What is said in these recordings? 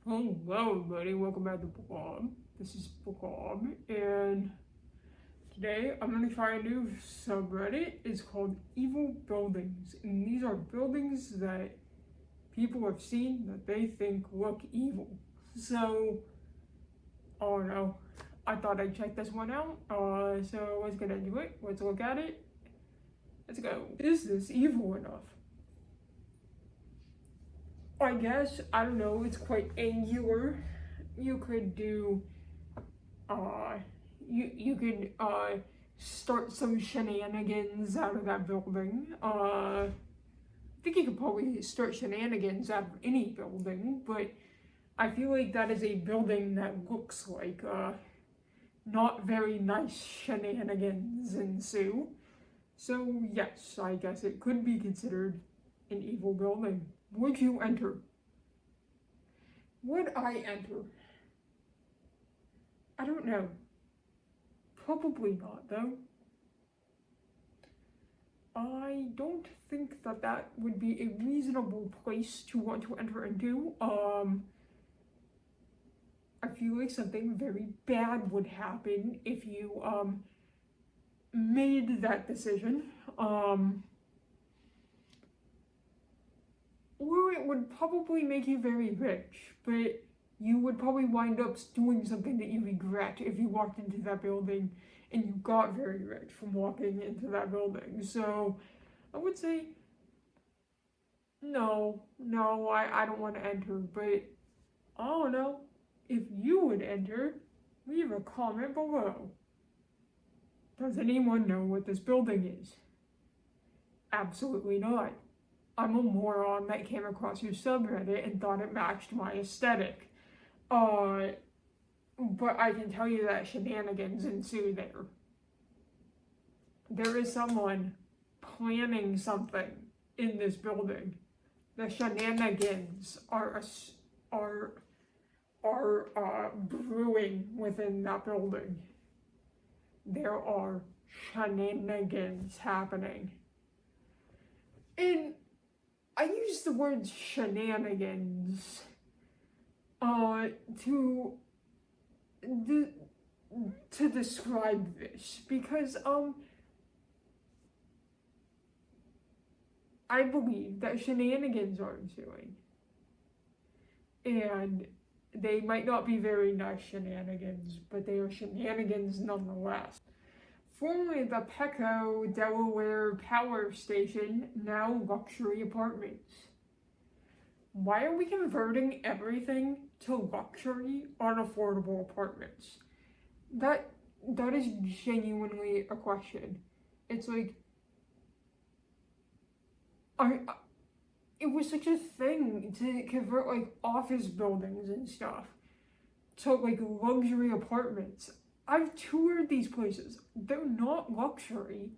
Hello everybody, welcome back to Booklob. This is Booklob, and today I'm going to try a new subreddit. It's called Evil Buildings, and these are buildings that people have seen that they think look evil. So, oh no, I thought I'd check this one out, so let's get into it. Let's look at it. Let's go. Is this evil enough? I guess, I don't know, it's quite angular. You could do, you could, start some shenanigans out of that building. I think you could probably start shenanigans out of any building, but I feel like that is a building that looks like, not very nice shenanigans ensue. So yes, I guess it could be considered an evil building. Would you enter? Would I enter? I don't know. Probably not, though. I don't think that that would be a reasonable place to want to enter into. I feel like something very bad would happen if you, made that decision. Or it would probably make you very rich, but you would probably wind up doing something that you regret if you walked into that building and you got very rich from walking into that building. So I would say, no, I don't want to enter, but I don't know. If you would enter, leave a comment below. Does anyone know what this building is? Absolutely not. I'm a moron that came across your subreddit and thought it matched my aesthetic. But I can tell you that shenanigans ensue there. There is someone planning something in this building. The shenanigans are brewing within that building. There are shenanigans happening. And I use the word shenanigans to describe this because I believe that shenanigans are ensuing, and they might not be very nice shenanigans, but they are shenanigans nonetheless. Formerly the Pecco, Delaware Power Station, now luxury apartments. Why are we converting everything to luxury, unaffordable apartments? That is genuinely a question. It's like, it was such a thing to convert like office buildings and stuff to like luxury apartments. I've toured these places. They're not luxury.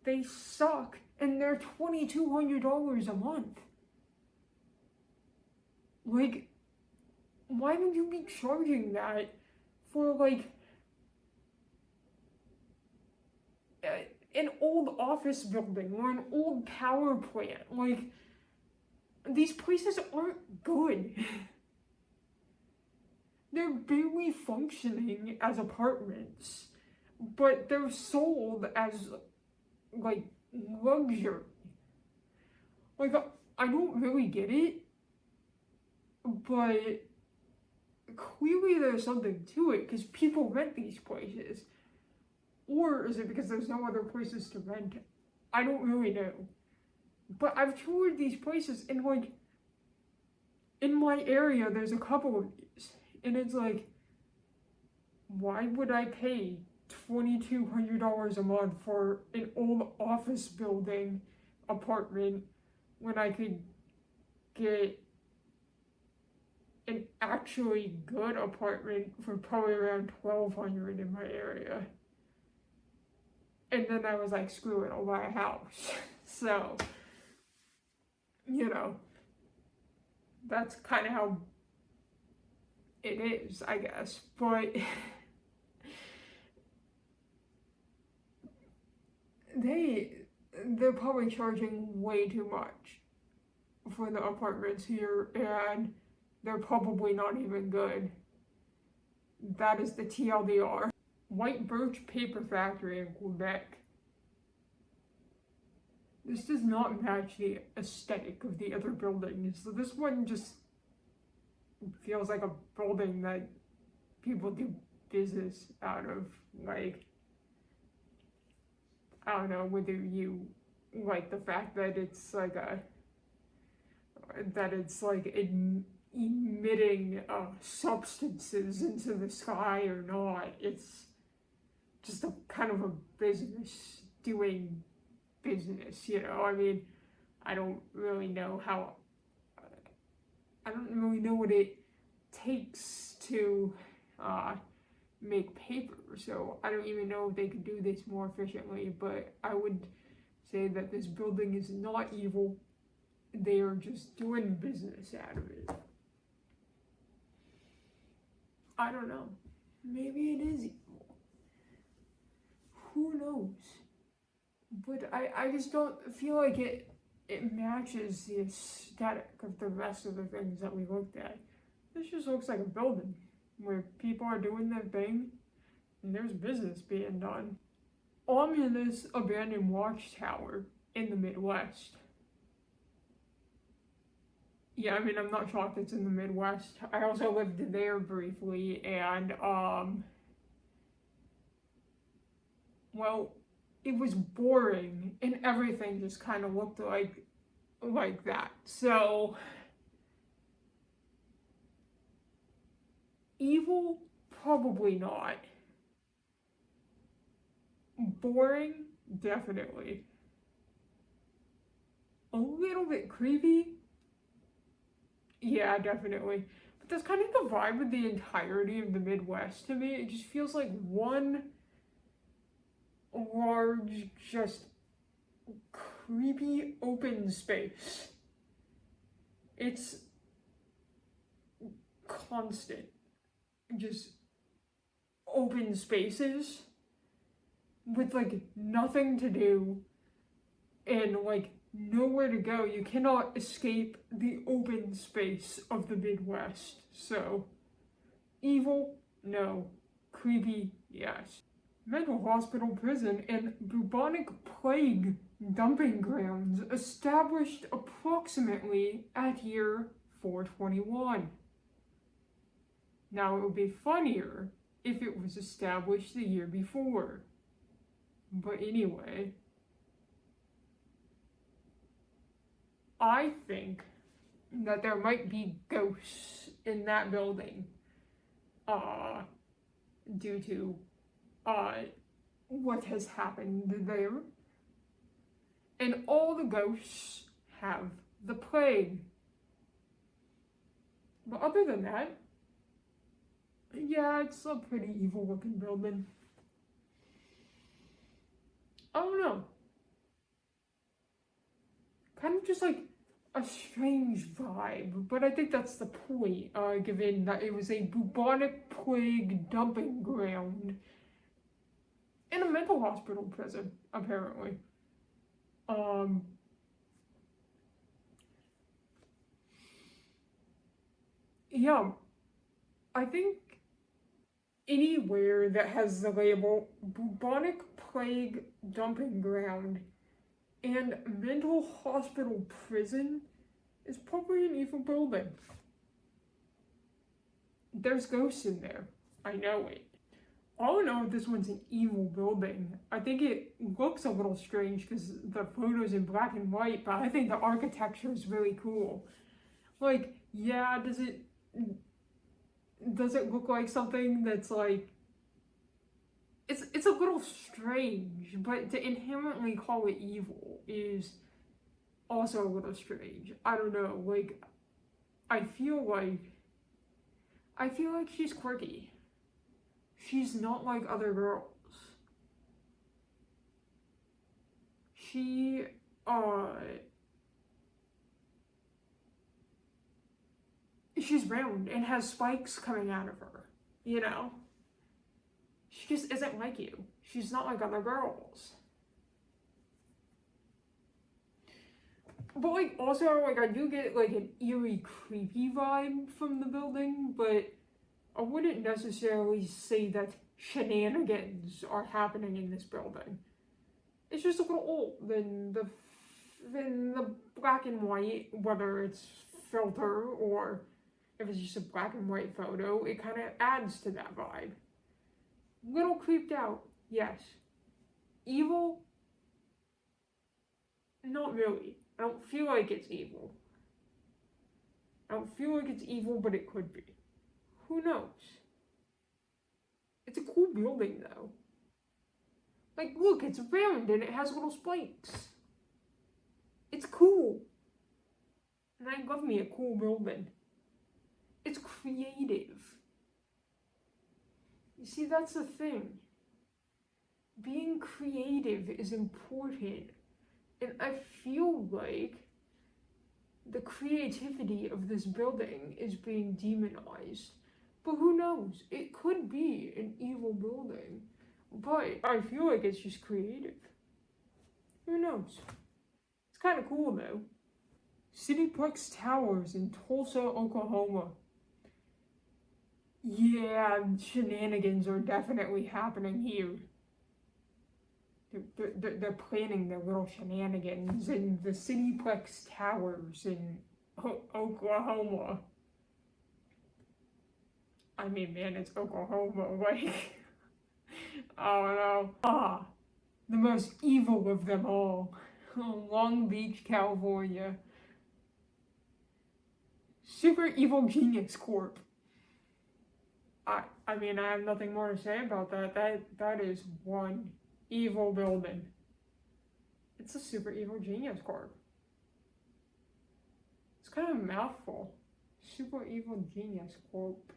They suck, and they're $2,200 a month. Like, why would you be charging that for like an old office building or an old power plant? Like, these places aren't good. They're barely functioning as apartments, but they're sold as, like, luxury. Like, I don't really get it, but clearly there's something to it, because people rent these places. Or is it because there's no other places to rent? I don't really know. But I've toured these places, and, like, in my area, there's a couple of these. And it's like, why would I pay $2,200 a month for an old office building apartment when I could get an actually good apartment for probably around $1,200 in my area? And then I was like, screw it, I'll buy a house. So, you know, that's kind of how it is, I guess, but they're probably charging way too much for the apartments here, and they're probably not even good. That is the TLDR. White Birch Paper Factory in Quebec. This does not match the aesthetic of the other buildings. So this one just feels like a building that people do business out of. Like, I don't know whether you like the fact that it's like emitting substances into the sky or not. It's just a kind of a business doing business, you know? I mean, I don't really know what it takes to make paper, so I don't even know if they could do this more efficiently, but I would say that this building is not evil. They are just doing business out of it. I don't know. Maybe it is evil. Who knows? But I just don't feel like it matches the aesthetic of the rest of the things that we looked at. This just looks like a building where people are doing their thing and there's business being done. Ominous abandoned watchtower in the Midwest. Yeah, I mean, I'm not shocked it's in the Midwest. I also lived there briefly, and, well, it was boring, and everything just kind of looked like that. So, evil? Probably not. Boring? Definitely. A little bit creepy? Yeah, definitely. But that's kind of the vibe of the entirety of the Midwest to me. It just feels like one large, just creepy open space. It's constant. Just open spaces with like nothing to do and like nowhere to go. You cannot escape the open space of the Midwest. So, evil? No. Creepy? Yes. Mental hospital, prison, and bubonic plague dumping grounds established approximately at year 421. Now, it would be funnier if it was established the year before. But anyway, I think that there might be ghosts in that building due to what has happened there. And all the ghosts have the plague. But other than that, yeah, it's a pretty evil looking building. I don't know. Kind of just like a strange vibe, but I think that's the point, given that it was a bubonic plague dumping ground in a mental hospital prison, apparently. Yeah, I think anywhere that has the label bubonic plague dumping ground and mental hospital prison is probably an evil building. There's ghosts in there. I know it. I don't know if this one's an evil building. I think it looks a little strange because the photo's in black and white, but I think the architecture is really cool. Like, yeah, does it look like something that's like, it's a little strange, but to inherently call it evil is also a little strange. I don't know, like, I feel like she's quirky. She's not like other girls. She's round and has spikes coming out of her, you know? She just isn't like you. She's not like other girls. But, like, also, like, I do get, like, an eerie, creepy vibe from the building, but I wouldn't necessarily say that shenanigans are happening in this building. It's just a little old than the black and white, whether it's filter or if it's just a black and white photo, it kind of adds to that vibe. Little creeped out, yes. Evil? Not really. I don't feel like it's evil. I don't feel like it's evil, but it could be. Who knows? It's a cool building, though. Like, look, it's round and it has little spikes. It's cool. And I love me a cool building. It's creative. You see, that's the thing. Being creative is important. And I feel like the creativity of this building is being demonized. But who knows? It could be an evil building. But I feel like it's just creative. Who knows? It's kind of cool though. Cityplex Towers in Tulsa, Oklahoma. Yeah, shenanigans are definitely happening here. They're planning their little shenanigans in the Cityplex Towers in Oklahoma. I mean, man, it's Oklahoma, like, I don't know. The most evil of them all. Long Beach, California. Super Evil Genius Corp. I mean, I have nothing more to say about that. That is one evil building. It's a Super Evil Genius Corp. It's kind of a mouthful. Super Evil Genius Corp.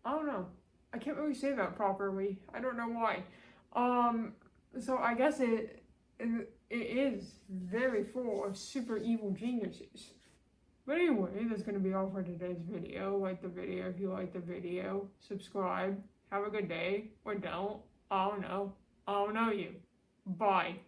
I don't know. I can't really say that properly. I don't know why. So I guess it is very full of super evil geniuses. But anyway, that's going to be all for today's video. Like the video if you like the video. Subscribe. Have a good day. Or don't. I don't know. I don't know you. Bye.